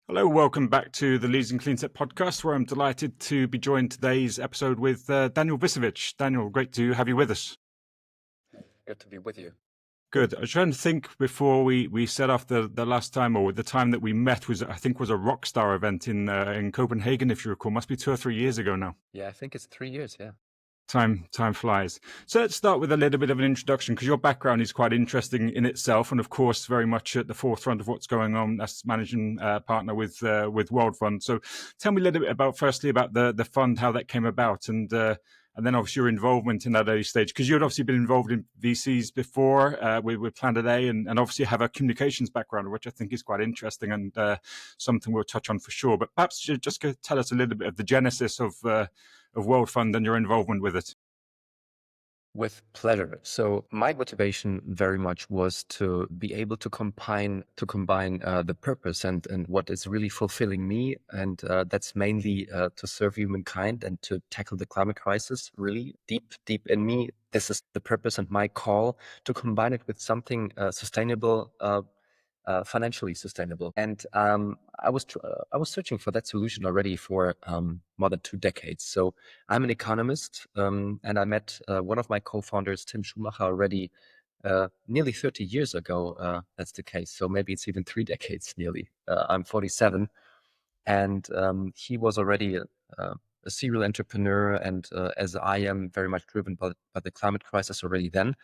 Hello, welcome back to the Leaders in Cleantech podcast, where I'm delighted to be joined today's episode with Danijel Višević. Daniel, great to have you with us. Good to be with you. Good. I was trying to think before we set off the last time, or the time that we met was a Rockstar event in Copenhagen, if you recall. Must be 2 or 3 years ago now. Yeah, I think it's 3 years. Yeah. Time flies. So let's start with a little bit of an introduction, because your background is quite interesting in itself, and of course very much at the forefront of what's going on as managing partner with World Fund. So tell me a little bit about, firstly, about the fund, how that came about, and then obviously your involvement in that early stage, because you had obviously been involved in VCs before with Planet A, and obviously have a communications background, which I think is quite interesting, and something we'll touch on for sure. But perhaps you just could tell us a little bit of the genesis of World Fund and your involvement with it. With pleasure. So my motivation very much was to be able to combine the purpose and what is really fulfilling me, and that's mainly to serve humankind and to tackle the climate crisis. Really deep in me, this is the purpose and my call to combine it with something sustainable. Financially sustainable. And I was searching for that solution already for more than 2 decades. So I'm an economist, and I met one of my co-founders, Tim Schumacher, already nearly 30 years ago. That's the case. So maybe it's even 3 decades nearly. I'm 47, and he was already a serial entrepreneur, and as I am, very much driven by the climate crisis already then.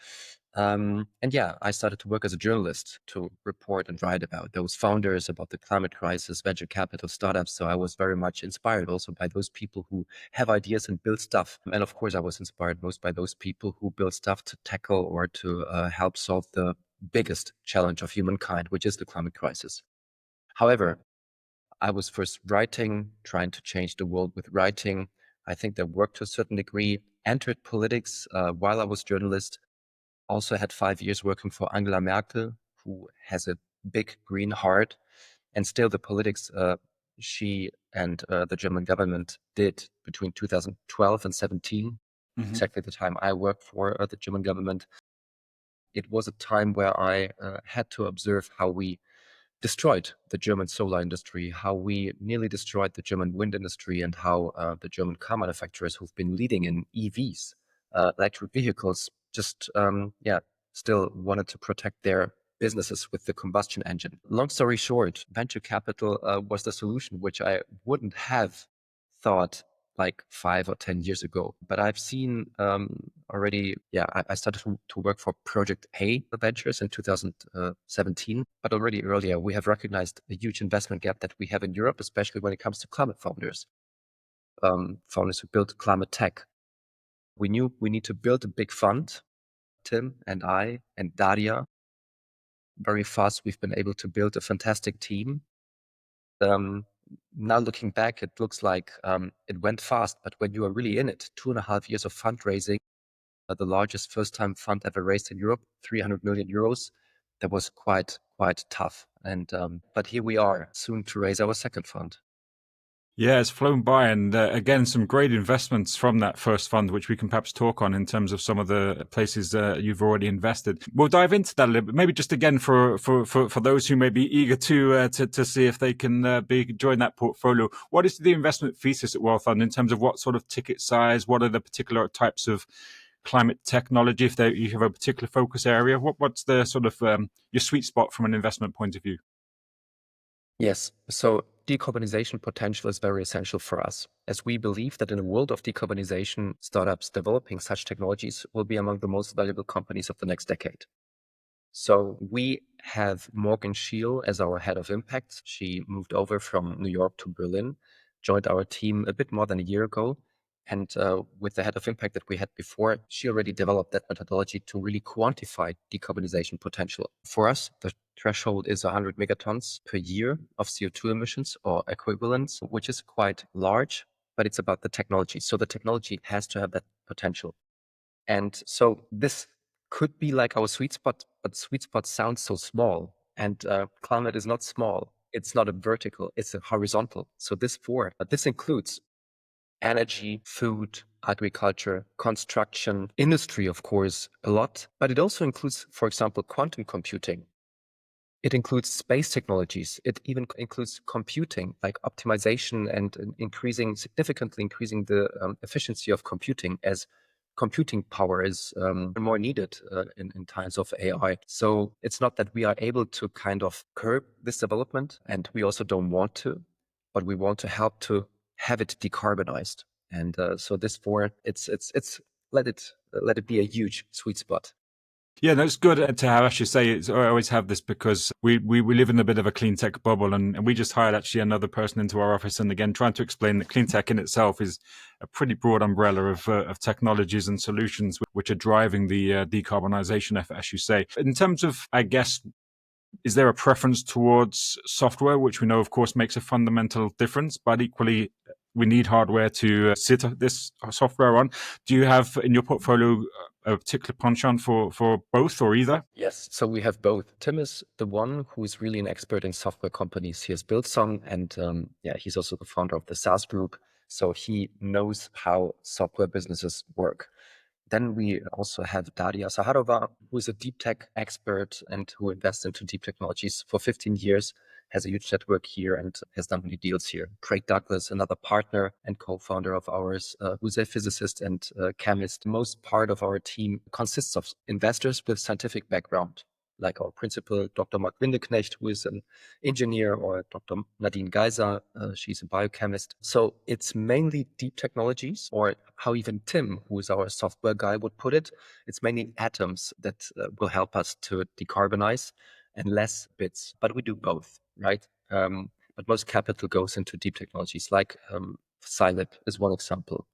And yeah, I started to work as a journalist to report and write about those founders, about the climate crisis, venture capital, startups. So I was very much inspired also by those people who have ideas and build stuff. And of course, I was inspired most by those people who build stuff to tackle or to help solve the biggest challenge of humankind, which is the climate crisis. However, I was first writing, trying to change the world with writing. I think that worked to a certain degree, entered politics while I was journalist. Also had 5 years working for Angela Merkel, who has a big green heart, and still the politics she and the German government did between 2012 and 17, exactly the time I worked for the German government. It was a time where I had to observe how we destroyed the German solar industry, how we nearly destroyed the German wind industry, and how the German car manufacturers who've been leading in EVs, electric vehicles, just still wanted to protect their businesses with the combustion engine. Long story short, venture capital was the solution, which I wouldn't have thought like 5 or 10 years ago. But I've seen already, I started to work for Project A Ventures in 2017. But already earlier, we have recognized a huge investment gap that we have in Europe, especially when it comes to climate founders, founders who build climate tech. We knew we need to build a big fund. Tim and I and Daria, very fast, we've been able to build a fantastic team. Now looking back, it looks like it went fast, but when you are really in it, 2.5 years of fundraising, the largest first-time fund ever raised in Europe, 300 million euros, that was quite tough. And but here we are, soon to raise our second fund. Yeah, it's flown by, and again, some great investments from that first fund, which we can perhaps talk on in terms of some of the places you've already invested. We'll dive into that a little bit, maybe just again for those who may be eager to see if they can join that portfolio. What is the investment thesis at World Fund in terms of what sort of ticket size? What are the particular types of climate technology? If you have a particular focus area, what's the sort of your sweet spot from an investment point of view? Yes. So decarbonization potential is very essential for us, as we believe that in a world of decarbonization, startups developing such technologies will be among the most valuable companies of the next decade. So we have Morgan Scheel as our head of impact. She moved over from New York to Berlin, joined our team a bit more than a year ago. And with the head of impact that we had before, she already developed that methodology to really quantify decarbonization potential. For us, the threshold is 100 megatons per year of CO2 emissions or equivalents, which is quite large, but it's about the technology. So the technology has to have that potential. And so this could be like our sweet spot, but sweet spot sounds so small. And climate is not small. It's not a vertical, it's a horizontal. So this includes energy, food, agriculture, construction, industry, of course, a lot. But it also includes, for example, quantum computing. It includes space technologies. It even includes computing, like optimization and significantly increasing the efficiency of computing, as computing power is more needed in times of AI. So it's not that we are able to kind of curb this development, and we also don't want to, but we want to help to have it decarbonized. And so this for it's let it be a huge sweet spot. Yeah, no, it's good to have, as you say, I always have this because we live in a bit of a clean tech bubble, and we just hired actually another person into our office. And again, trying to explain that clean tech in itself is a pretty broad umbrella of technologies and solutions which are driving the decarbonization effort, as you say. In terms of, I guess, is there a preference towards software, which we know, of course, makes a fundamental difference, but equally, we need hardware to sit this software on. Do you have in your portfolio a particular penchant for both or either? Yes, so we have both. Tim is the one who is really an expert in software companies. He has built some, and he's also the founder of the SaaS group. So he knows how software businesses work. Then we also have Daria Saharova, who is a deep tech expert and who invests into deep technologies for 15 years, has a huge network here and has done many deals here. Craig Douglas, another partner and co-founder of ours, who's a physicist and chemist. Most part of our team consists of investors with scientific background, like our principal, Dr. Mark Windeknecht, who is an engineer, or Dr. Nadine Geiser, she's a biochemist. So it's mainly deep technologies, or how even Tim, who is our software guy, would put it, it's mainly atoms that will help us to decarbonize and less bits. But we do both, right? But most capital goes into deep technologies, like Scilab is one example.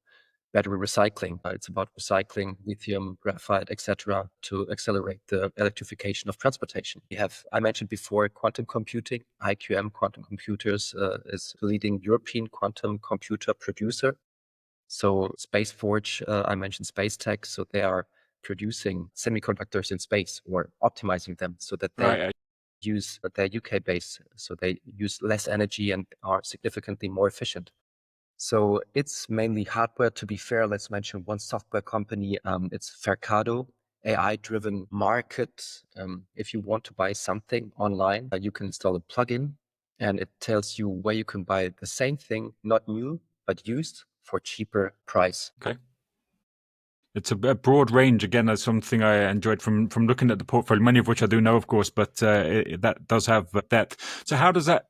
Battery recycling. It's about recycling lithium, graphite, etc., to accelerate the electrification of transportation. We have, I mentioned before, quantum computing. IQM Quantum Computers is the leading European quantum computer producer. So SpaceForge, I mentioned Space Tech. So they are producing semiconductors in space, or optimizing them so that they Right. use their UK base, so they use less energy and are significantly more efficient. So it's mainly hardware. To be fair, let's mention one software company. It's Fercado, AI-driven market. If you want to buy something online, you can install a plugin, and it tells you where you can buy the same thing, not new, but used for cheaper price. Okay. It's a broad range. Again, that's something I enjoyed from looking at the portfolio, many of which I do know, of course, but that does have that. So how does that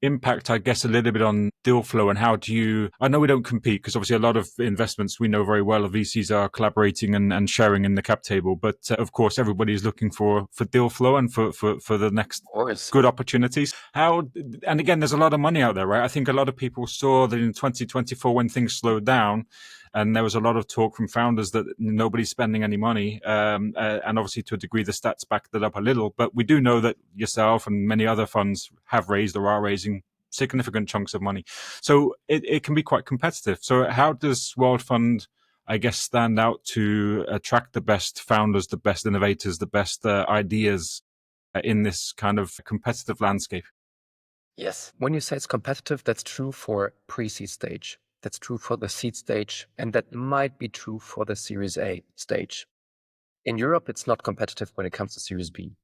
impact, I guess, a little bit on deal flow, and how do you, I know we don't compete because obviously a lot of investments we know very well of VCs are collaborating and sharing in the cap table, but of course everybody's looking for deal flow and for the next good opportunities. How, and again, there's a lot of money out there, right? I think a lot of people saw that in 2024 when things slowed down, and there was a lot of talk from founders that nobody's spending any money. And obviously, to a degree, the stats back that up a little. But we do know that yourself and many other funds have raised or are raising significant chunks of money. So it can be quite competitive. So how does World Fund, I guess, stand out to attract the best founders, the best innovators, the best ideas in this kind of competitive landscape? Yes. When you say it's competitive, that's true for pre-seed stage. That's true for the seed stage, and that might be true for the Series A stage. In Europe, it's not competitive when it comes to Series B.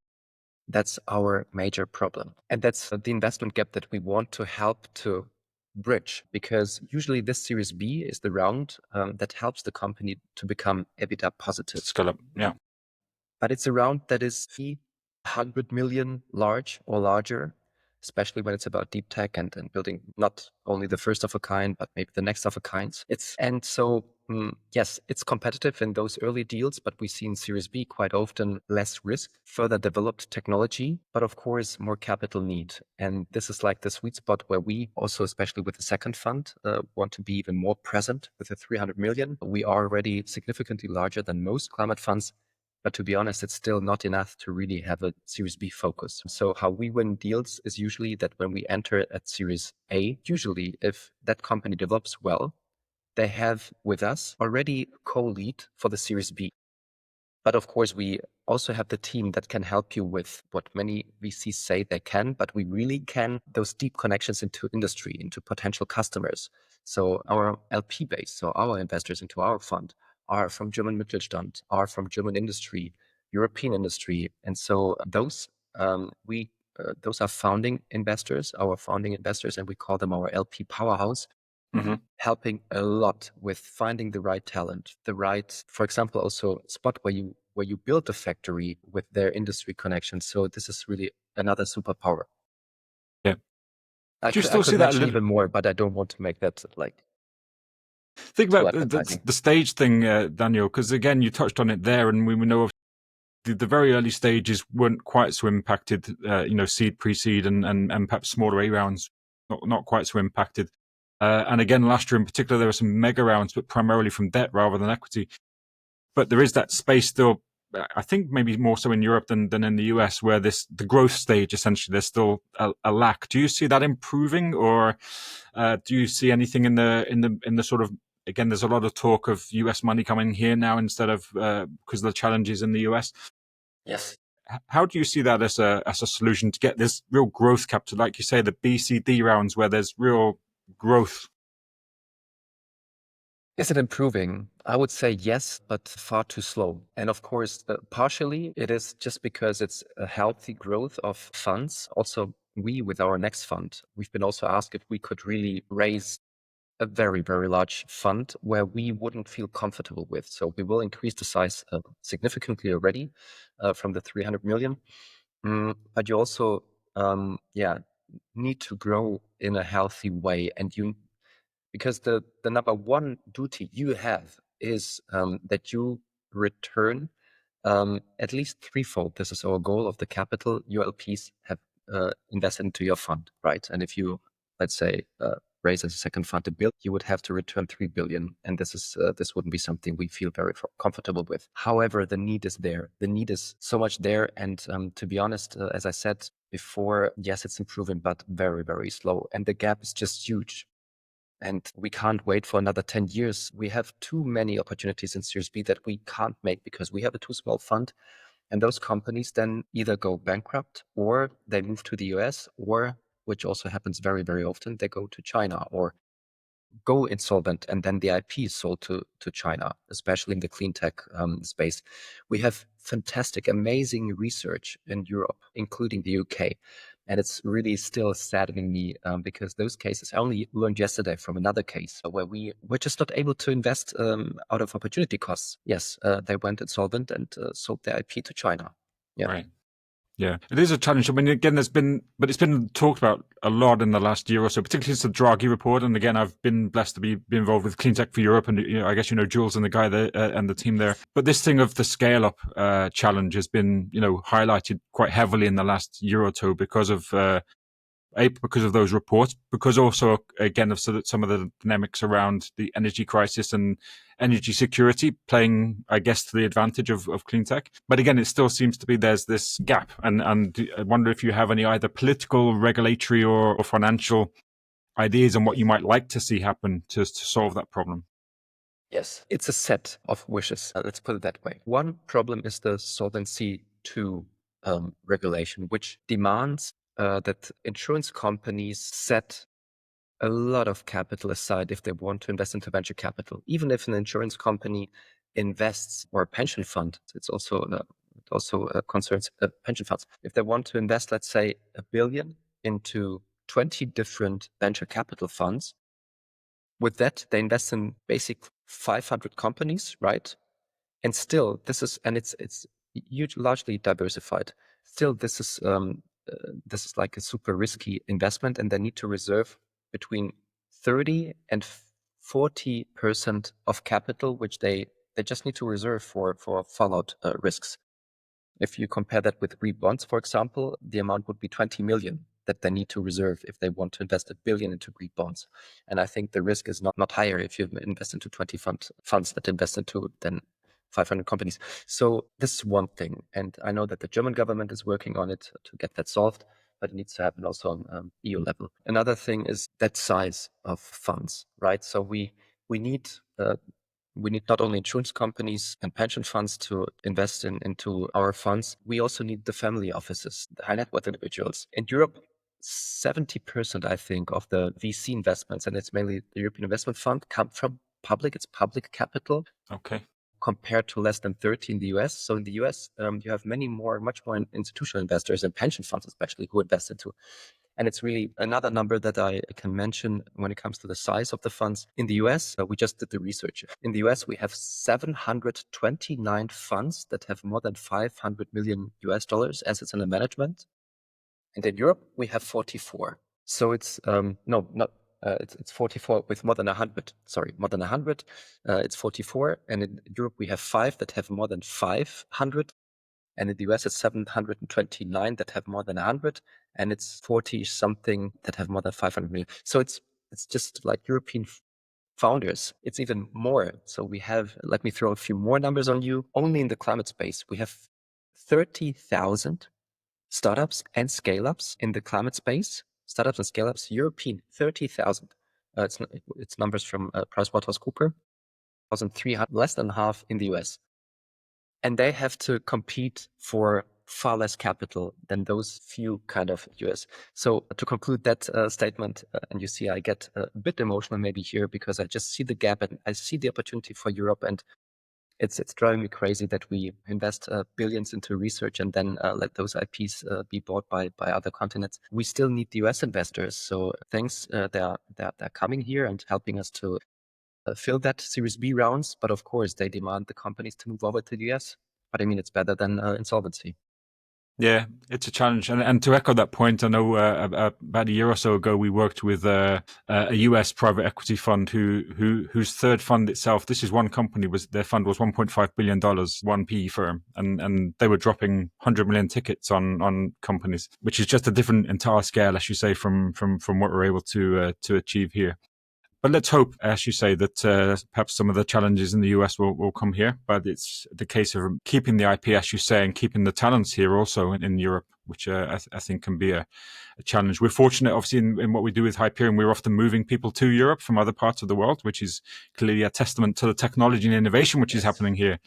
That's our major problem. And that's the investment gap that we want to help to bridge, because usually this Series B is the round that helps the company to become EBITDA positive. Scale up, yeah. But it's a round that is 100 million large or larger, especially when it's about deep tech and building not only the first of a kind, but maybe the next of a kind. Yes, it's competitive in those early deals, but we see in Series B quite often less risk, further developed technology, but of course more capital need. And this is like the sweet spot where we also, especially with the second fund, want to be even more present with the 300 million. We are already significantly larger than most climate funds. But to be honest, it's still not enough to really have a Series B focus. So how we win deals is usually that when we enter at Series A, usually if that company develops well, they have with us already co-lead for the Series B. But of course, we also have the team that can help you with what many VCs say they can, but we really can, those deep connections into industry, into potential customers. So our LP base, so our investors into our fund, are from German Mittelstand, are from German industry, European industry. And so those we those are founding investors, our founding investors, and we call them our LP powerhouse, helping a lot with finding the right talent, the right, for example, also spot where you build a factory with their industry connections. So this is really another superpower. Yeah. I Do you could, still I could see that a mention little? even more, but I don't want to make that like Think too about appetizing. the stage thing, Daniel, because again, you touched on it there, and we know the very early stages weren't quite so impacted. Seed, pre-seed, and perhaps smaller A rounds, not quite so impacted. And again, last year in particular, there were some mega rounds, but primarily from debt rather than equity. But there is that space still. I think maybe more so in Europe than in the US, where the growth stage essentially there's still a lack. Do you see that improving, or do you see anything in the sort of, again, there's a lot of talk of US money coming here now instead of because of the challenges in the US. Yes. How do you see that as a solution to get this real growth capital, like you say, the BCD rounds where there's real growth? Is it improving? I would say yes, but far too slow. And of course, partially it is just because it's a healthy growth of funds. Also, we with our next fund, we've been also asked if we could really raise a very, very large fund where we wouldn't feel comfortable with. So we will increase the size significantly already from the 300 million. But you also, need to grow in a healthy way, and because the number one duty you have is that you return at least threefold. This is our goal of the capital your LPs have invested into your fund, right? And if you, let's say, raise as a second fund $1 billion, you would have to return 3 billion, and this wouldn't be something we feel very comfortable with. However, the need is there. The need is so much there, and to be honest, as I said before, yes, it's improving, but very, very slow, and the gap is just huge. And we can't wait for another 10 years. We have too many opportunities in Series B that we can't make because we have a too small fund. And those companies then either go bankrupt or they move to the US, or, which also happens very, very often, they go to China or go insolvent, and then the IP is sold to China, especially in the cleantech space. We have fantastic, amazing research in Europe, including the UK. And it's really still saddening me because those cases, I only learned yesterday from another case where we were just not able to invest out of opportunity costs. Yes, they went insolvent and sold their IP to China. Yeah. Right. Yeah, it is a challenge. I mean, again, it's been talked about a lot in the last year or so, particularly since the Draghi report. And again, I've been blessed to be involved with Cleantech for Europe, and I guess Jules and the guy there and the team there. But this thing of the scale up challenge has been highlighted quite heavily in the last year or two because of those reports, because also, again, of some of the dynamics around the energy crisis and energy security playing, I guess, to the advantage of cleantech. But again, it still seems to be there's this gap. And I wonder if you have any either political, regulatory, or financial ideas on what you might like to see happen to solve that problem. Yes, it's a set of wishes. Let's put it that way. One problem is the Solvency II regulation, which demands that insurance companies set a lot of capital aside if they want to invest into venture capital. Even if an insurance company invests, or a pension fund, it also concerns pension funds. If they want to invest, let's say, 1 billion into 20 different venture capital funds, with that, they invest in basic 500 companies, right? And still, it's huge, largely diversified. Still, this is like a super risky investment, and they need to reserve between 30 and 40% of capital, which they just need to reserve for fallout risks. If you compare that with green bonds, for example, the amount would be 20 million that they need to reserve if they want to invest 1 billion into green bonds. And I think the risk is not higher if you invest into 20 funds that invest into then 500 companies. So this is one thing. And I know that the German government is working on it to get that solved, but it needs to happen also on EU level. Another thing is that size of funds, right? So we need not only insurance companies and pension funds to invest into our funds, we also need the family offices, the high net worth individuals. In Europe, 70%, I think, of the VC investments, and it's mainly the European Investment Fund, come from public. It's public capital. Okay. compared to less than 30 in the US. So in the US, you have much more institutional investors and pension funds, especially, who invest into. And it's really another number that I can mention when it comes to the size of the funds. In the US, we just did the research. In the US, we have 729 funds that have more than 500 million US dollars assets under management. And in Europe, we have 44. So it's, it's 44 with more than 100. Sorry, more than 100. It's 44. And in Europe, we have 5 that have more than 500. And in the US, it's 729 that have more than 100. And it's 40 something that have more than 500 million. So it's just like European founders. It's even more. So we have, let me throw a few more numbers on you. Only in the climate space, we have 30,000 startups and scale-ups in the climate space. Startups and scale-ups, European, 30,000. It's numbers from PricewaterhouseCoopers, 1,300, less than half in the US. And they have to compete for far less capital than those few kind of US. So to conclude that statement, and you see I get a bit emotional maybe here, because I just see the gap and I see the opportunity for Europe, and it's driving me crazy that we invest billions into research and then let those IPs be bought by other continents. We still need the US investors. So thanks, they're coming here and helping us to fill that Series B rounds. But of course, they demand the companies to move over to the US. But I mean, it's better than insolvency. Yeah, it's a challenge. And to echo that point, I know about a year or so ago, we worked with a US private equity fund whose third fund itself, this is one company, their fund was $1.5 billion, one PE firm. And they were dropping 100 million tickets on companies, which is just a different entire scale, as you say, from what we're able to achieve here. But let's hope, as you say, that perhaps some of the challenges in the US will come here. But it's the case of keeping the IP, as you say, and keeping the talents here also in Europe, which I think can be a challenge. We're fortunate, obviously, in what we do with Hyperion. We're often moving people to Europe from other parts of the world, which is clearly a testament to the technology and innovation which is happening here.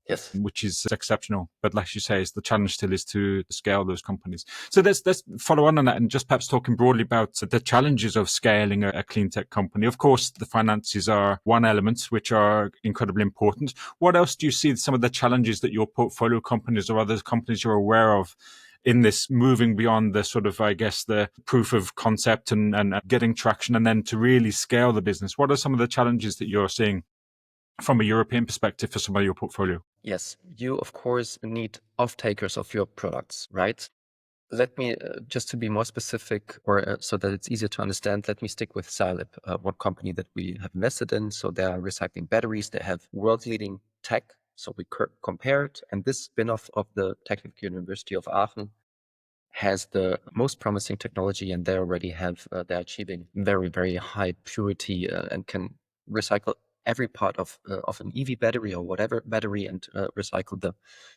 Yes. Which is exceptional. But like you say, the challenge still is to scale those companies. So let's follow on that and just perhaps talking broadly about the challenges of scaling a clean tech company. Of course, the finances are one element, which are incredibly important. What else do you see some of the challenges that your portfolio companies or other companies you're aware of in this moving beyond the sort of, I guess, the proof of concept and getting traction and then to really scale the business? What are some of the challenges that you're seeing from a European perspective for some of your portfolio? Yes, you of course need off-takers of your products, right? Let me, just to be more specific, or so that it's easier to understand, let me stick with Silib, one company that we have invested in. So they are recycling batteries. They have world-leading tech. So we compared, and this spin-off of the Technical University of Aachen has the most promising technology, and they already have, they're achieving very, very high purity and can recycle every part of an EV battery or whatever battery and recycle the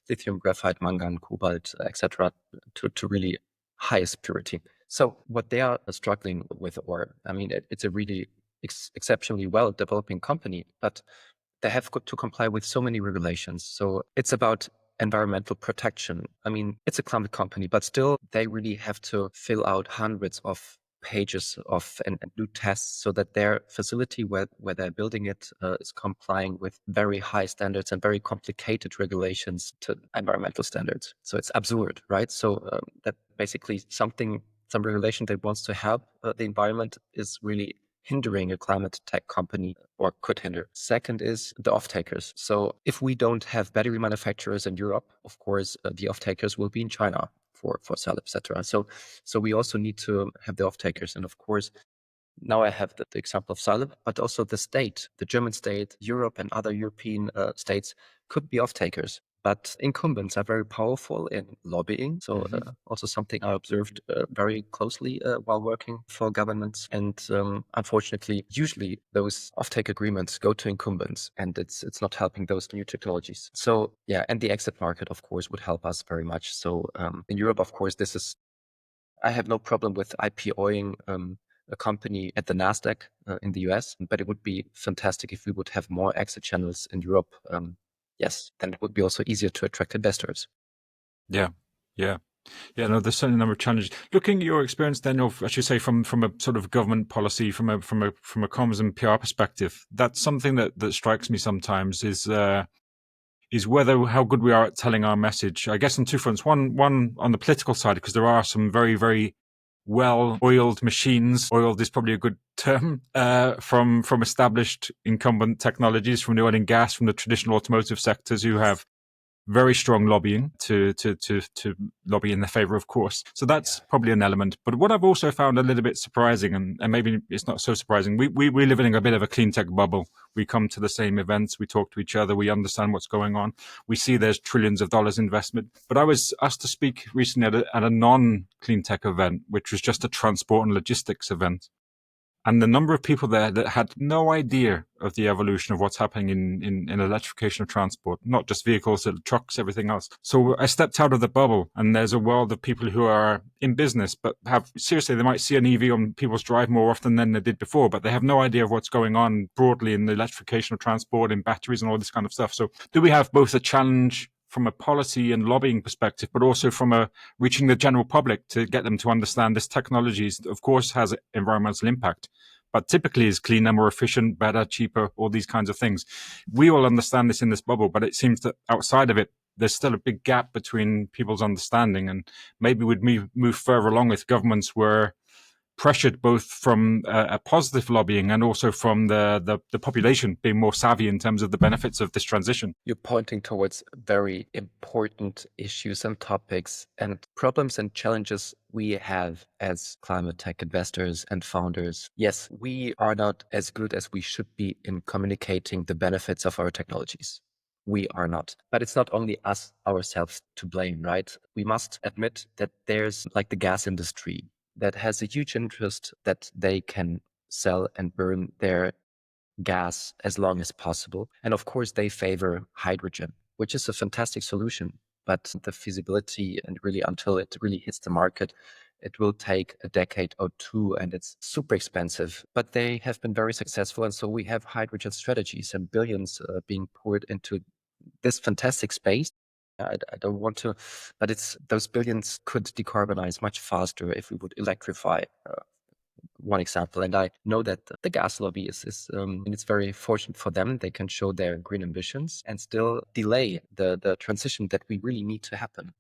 lithium, graphite, mangan, cobalt, etc. to really highest purity. So what they are struggling with, or I mean, it's a really exceptionally well developing company, but they have got to comply with so many regulations. So it's about environmental protection. I mean, it's a climate company, but still they really have to fill out hundreds of pages of and do tests so that their facility where they're building it is complying with very high standards and very complicated regulations to environmental standards. So it's absurd, right? So that basically some regulation that wants to help the environment is really hindering a climate tech company, or could hinder. Second is the off-takers. So if we don't have battery manufacturers in Europe, of course, the off-takers will be in China for cell, etc. So we also need to have the off-takers. And of course, now I have the example of Silib, but also the state, the German state, Europe and other European states could be off-takers. But incumbents are very powerful in lobbying. So also something I observed very closely while working for governments. And unfortunately, usually those offtake agreements go to incumbents, and it's not helping those new technologies. So yeah, and the exit market, of course, would help us very much. So in Europe, of course, I have no problem with IPOing a company at the NASDAQ in the US, but it would be fantastic if we would have more exit channels in Europe. Yes, then it would be also easier to attract investors. Yeah. No, there's certainly a number of challenges. Looking at your experience, then, of, I should say, from a sort of government policy, from a comms and PR perspective, that's something that strikes me sometimes is is whether how good we are at telling our message. I guess on two fronts. One on the political side, because there are some very, very well-oiled machines. Oiled is probably a good term, from established incumbent technologies, from the oil and gas, from the traditional automotive sectors, who have very strong lobbying to lobby in their favor, of course. So that's probably an element. But what I've also found a little bit surprising, and maybe it's not so surprising, we live in a bit of a clean tech bubble. We come to the same events, we talk to each other, we understand what's going on. We see there's trillions of dollars investment. But I was asked to speak recently at a non-clean tech event, which was just a transport and logistics event. And the number of people there that had no idea of the evolution of what's happening in electrification of transport, not just vehicles, trucks, everything else. So I stepped out of the bubble, and there's a world of people who are in business, but seriously, they might see an EV on people's drive more often than they did before, but they have no idea of what's going on broadly in the electrification of transport, in batteries and all this kind of stuff. So do we have both a challenge from a policy and lobbying perspective, but also from reaching the general public to get them to understand this technology, of course, has environmental impact, but typically is cleaner, more efficient, better, cheaper, all these kinds of things. We all understand this in this bubble, but it seems that outside of it, there's still a big gap between people's understanding, and maybe we'd move further along if governments were pressured both from a positive lobbying and also from the population being more savvy in terms of the benefits of this transition. You're pointing towards very important issues and topics and problems and challenges we have as climate tech investors and founders. Yes, we are not as good as we should be in communicating the benefits of our technologies. We are not. But it's not only us ourselves to blame, right? We must admit that there's like the gas industry that has a huge interest that they can sell and burn their gas as long as possible. And of course, they favor hydrogen, which is a fantastic solution. But the feasibility and really until it really hits the market, it will take a decade or two, and it's super expensive. But they have been very successful. And so we have hydrogen strategies and billions being poured into this fantastic space. I don't want to, but those billions could decarbonize much faster if we would electrify. One example, and I know that the gas lobby and it's very fortunate for them. They can show their green ambitions and still delay the transition that we really need to happen.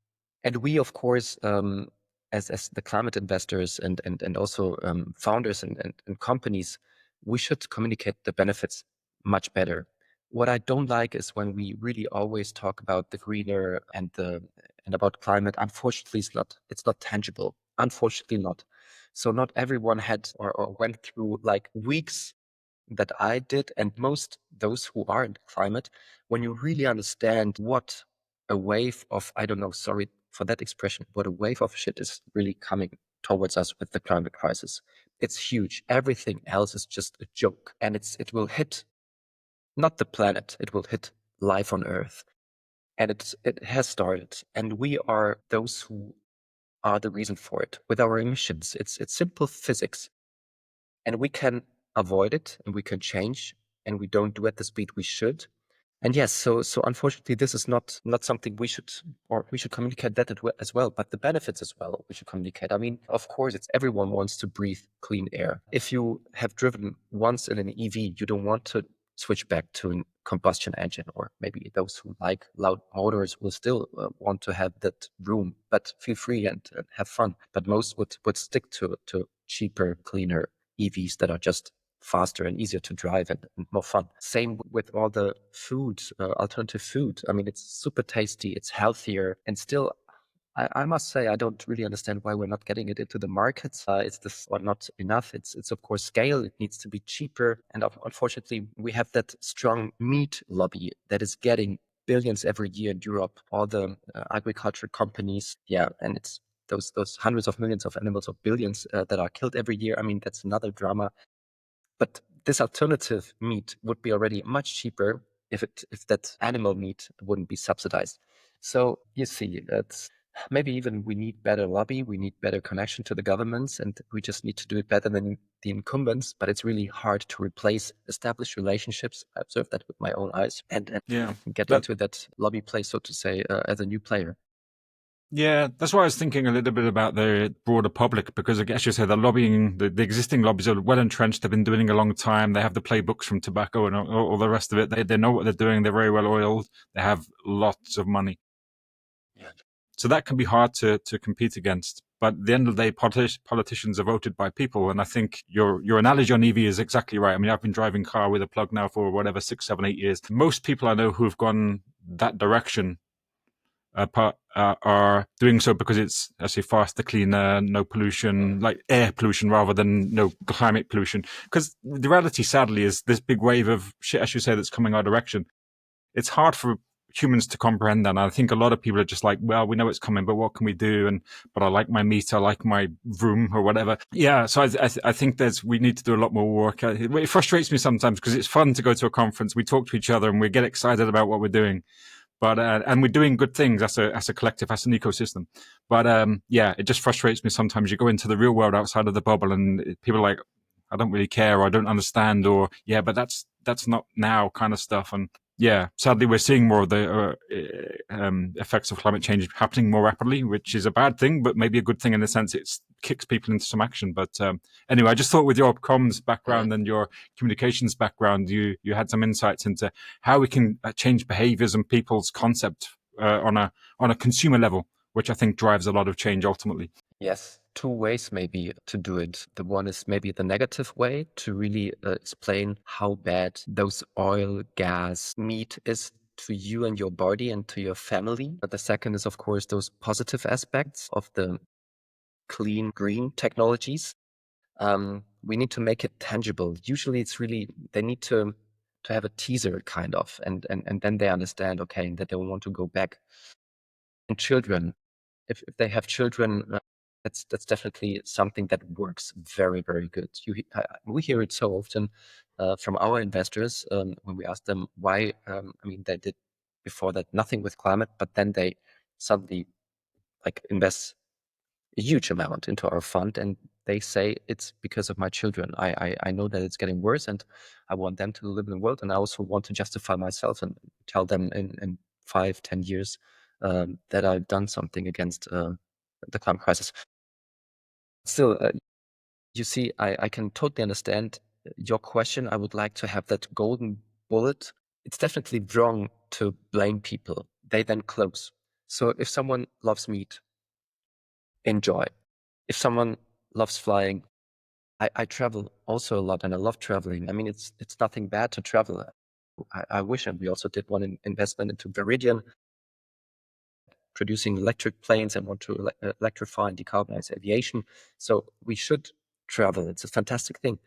And we, of course, as the climate investors and also founders and companies, we should communicate the benefits much better. What I don't like is when we really always talk about the greener and about climate. Unfortunately, it's not tangible. Unfortunately, not. So not everyone had or went through like weeks that I did, and most those who are in climate, when you really understand what a wave of, I don't know, sorry for that expression, what a wave of shit is really coming towards us with the climate crisis. It's huge. Everything else is just a joke, and it will hit not the planet, it will hit life on Earth. And it has started, and we are those who are the reason for it. With our emissions, it's simple physics, and we can avoid it, and we can change, and we don't do at the speed we should. And yes, so unfortunately, this is not something we should communicate that as well, but the benefits as well we should communicate. I mean, of course, everyone wants to breathe clean air. If you have driven once in an EV, you don't want to switch back to a combustion engine, or maybe those who like loud motors will still want to have that room, but feel free and have fun. But most would stick to cheaper, cleaner EVs that are just faster and easier to drive and more fun. Same with all the food, alternative food. I mean, it's super tasty, it's healthier, and still, I must say, I don't really understand why we're not getting it into the markets. It's this or not enough. It's of course scale. It needs to be cheaper, and unfortunately, we have that strong meat lobby that is getting billions every year in Europe. All the agriculture companies, and it's those hundreds of millions of animals or billions that are killed every year. I mean, that's another drama. But this alternative meat would be already much cheaper if that animal meat wouldn't be subsidized. So you see, that's maybe even we need better lobby, we need better connection to the governments, and we just need to do it better than the incumbents. But it's really hard to replace established relationships. I observed that with my own eyes and get into that lobby place, so to say, as a new player. Yeah, that's why I was thinking a little bit about the broader public, because I guess you say the lobbying, the existing lobbies are well entrenched. They've been doing it a long time. They have the playbooks from tobacco and all the rest of it. They know what they're doing. They're very well oiled. They have lots of money. Yeah. So that can be hard to compete against. But at the end of the day, politicians are voted by people. And I think your analogy on EV is exactly right. I mean, I've been driving car with a plug now for whatever, 6, 7, 8 years. Most people I know who've gone that direction are doing so because it's, I say, faster, cleaner, no pollution, like air pollution rather than no climate pollution. Because the reality, sadly, is this big wave of shit, as you say, that's coming our direction. It's hard for humans to comprehend that. And I think a lot of people are just like, well, we know it's coming, but what can we do? And but I like my meter, I like my room or whatever. Yeah, so I think we need to do a lot more work. It frustrates me sometimes because it's fun to go to a conference, we talk to each other, and we get excited about what we're doing. But and we're doing good things as a collective, as an ecosystem. But yeah, it just frustrates me sometimes. You go into the real world outside of the bubble, and people are like, I don't really care, or I don't understand, or yeah, but that's not now kind of stuff. And yeah, sadly, we're seeing more of the effects of climate change happening more rapidly, which is a bad thing, but maybe a good thing in the sense it kicks people into some action. But anyway, I just thought with your comms background and your communications background, you had some insights into how we can change behaviors and people's concept on a consumer level, which I think drives a lot of change ultimately. Yes, two ways maybe to do it. The one is maybe the negative way to really explain how bad those oil, gas, meat is to you and your body and to your family. But the second is, of course, those positive aspects of the clean, green technologies. We need to make it tangible. Usually it's really, they need to have a teaser kind of, and then they understand, okay, that they will want to go back. And children, if they have children, that's definitely something that works very, very good. We hear it so often from our investors when we ask them why. I mean, they did before that nothing with climate, but then they suddenly like invest a huge amount into our fund, and they say it's because of my children. I know that it's getting worse, and I want them to live in the world, and I also want to justify myself and tell them in 5, 10 years that I've done something against the climate crisis. Still, you see, I can totally understand your question. I would like to have that golden bullet. It's definitely wrong to blame people. They then close. So if someone loves meat, enjoy. If someone loves flying, I travel also a lot, and I love traveling. I mean, it's nothing bad to travel. I wish, and we also did one investment into Veridian, producing electric planes and want to electrify and decarbonize aviation. So we should travel. It's a fantastic thing.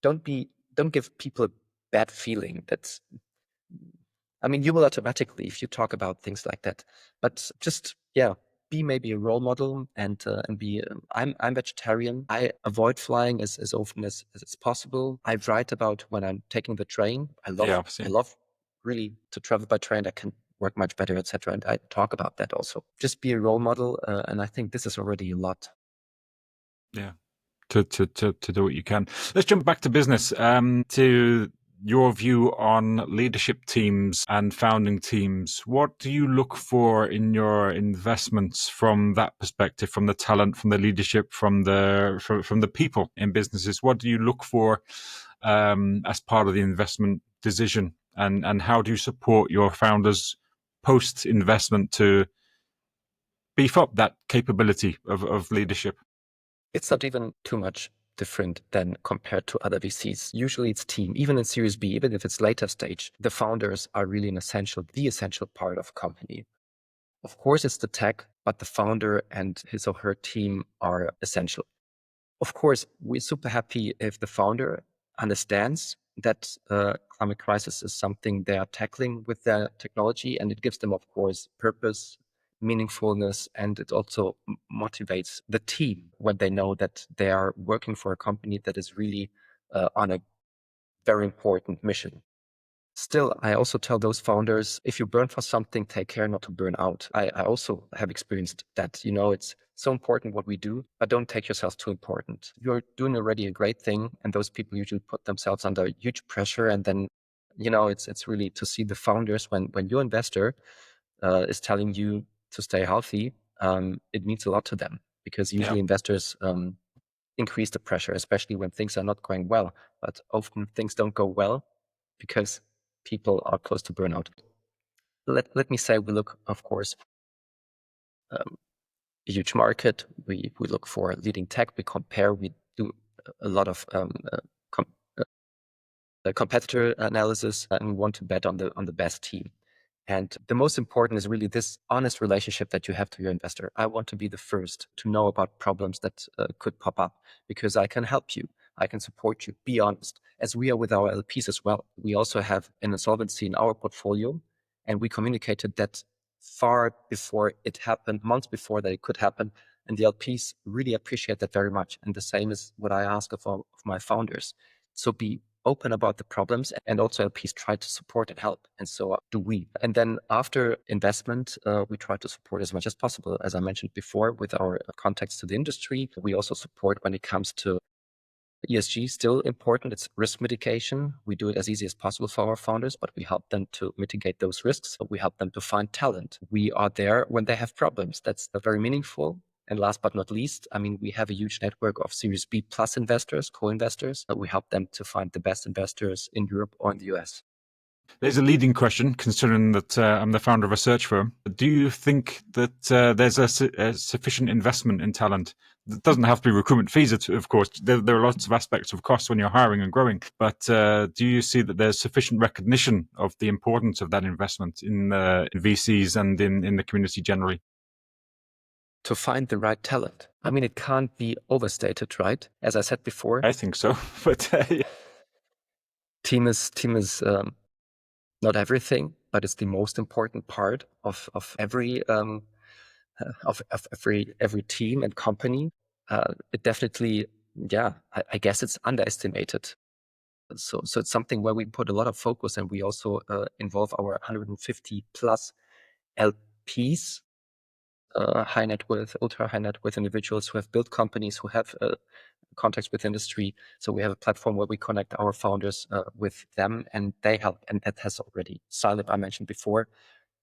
Don't give people a bad feeling. I mean, you will automatically if you talk about things like that. But just be maybe a role model and be. I'm vegetarian. I avoid flying as often as possible. I write about when I'm taking the train. Yeah, I love really to travel by train. I can work much better, etc. And I talk about that also. Just be a role model, and I think this is already a lot. yeah. To do what you can. Let's jump back to business. To your view on leadership teams and founding teams. What do you look for in your investments from that perspective, from the talent, from the leadership, from the people in businesses? What do you look for as part of the investment decision, and how do you support your founders post investment to beef up that capability of leadership? It's not even too much different than compared to other VCs. Usually it's team, even in Series B, even if it's later stage, the founders are really the essential part of company. Of course, it's the tech, but the founder and his or her team are essential. Of course, we're super happy if the founder understands that climate crisis is something they are tackling with their technology, and it gives them, of course, purpose, meaningfulness, and it also motivates the team when they know that they are working for a company that is really on a very important mission. Still, I also tell those founders, if you burn for something, take care not to burn out. I also have experienced that, it's so important what we do, but don't take yourself too important. You're doing already a great thing, and those people usually put themselves under huge pressure. And then, it's really to see the founders when your investor is telling you to stay healthy, it means a lot to them, because usually investors increase the pressure, especially when things are not going well. But often things don't go well because people are close to burnout. Let me say, we look, of course, a huge market. We look for leading tech. We compare. We do a lot of competitor analysis, and we want to bet on the best team. And the most important is really this honest relationship that you have to your investor. I want to be the first to know about problems that could pop up, because I can help you. I can support you. Be honest, as we are with our LPs as well. We also have an insolvency in our portfolio, and we communicated that far before it happened, months before that it could happen. And the LPs really appreciate that very much. And the same is what I ask of my founders. So be open about the problems, and also LPs try to support and help. And so do we. And then after investment, we try to support as much as possible. As I mentioned before, with our contacts to the industry, we also support when it comes to ESG, still important. It's risk mitigation. We do it as easy as possible for our founders, but we help them to mitigate those risks. We help them to find talent. We are there when they have problems. That's very meaningful. And last but not least, I mean, we have a huge network of Series B plus investors, co-investors. We help them to find the best investors in Europe or in the US. There's a leading question, considering that I'm the founder of a search firm. Do you think that there's a sufficient investment in talent? It doesn't have to be recruitment fees, of course. There are lots of aspects of costs when you're hiring and growing. But do you see that there's sufficient recognition of the importance of that investment in VCs and in the community generally? To find the right talent. I mean, it can't be overstated, right? As I said before. I think so. But team is not everything, but it's the most important part of every every team and company. It definitely, I guess it's underestimated. So it's something where we put a lot of focus, and we also involve our 150 plus LPs, high net worth, ultra high net worth individuals who have built companies, who have contacts with industry. So we have a platform where we connect our founders with them, and they help. And that has already Silip, I mentioned before.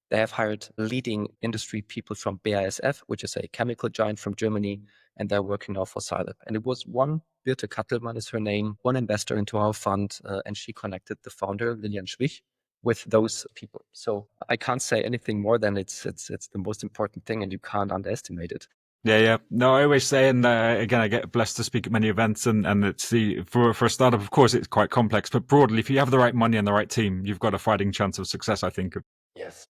They have hired leading industry people from BASF, which is a chemical giant from Germany, and they're working now for Silip. And it was Birte Kattelmann is her name, one investor into our fund, and she connected the founder, Lilian Schwich, with those people. So I can't say anything more than it's the most important thing, and you can't underestimate it. Yeah. No, I always say, and again, I get blessed to speak at many events, and it's for a startup, of course, it's quite complex, but broadly, if you have the right money and the right team, you've got a fighting chance of success, I think. Yes.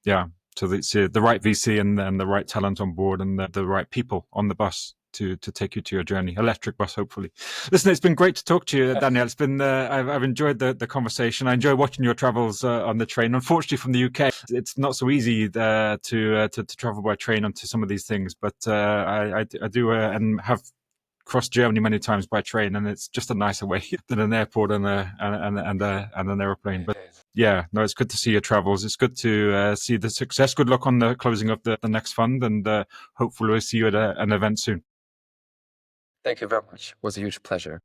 Yeah. So it's the right VC and the right talent on board, and the right people on the bus to take you to your journey. Electric bus, hopefully. Listen, it's been great to talk to you, Danijel. It's been I've enjoyed the conversation. I enjoy watching your travels on the train. Unfortunately, from the UK, it's not so easy to travel by train onto some of these things, but I do and have crossed Germany many times by train, and it's just a nicer way than an airport and an airplane. But yeah, no, it's good to see your travels. It's good to see the success. Good luck on the closing of the next fund, and hopefully we'll see you at an event soon. Thank you very much. It was a huge pleasure.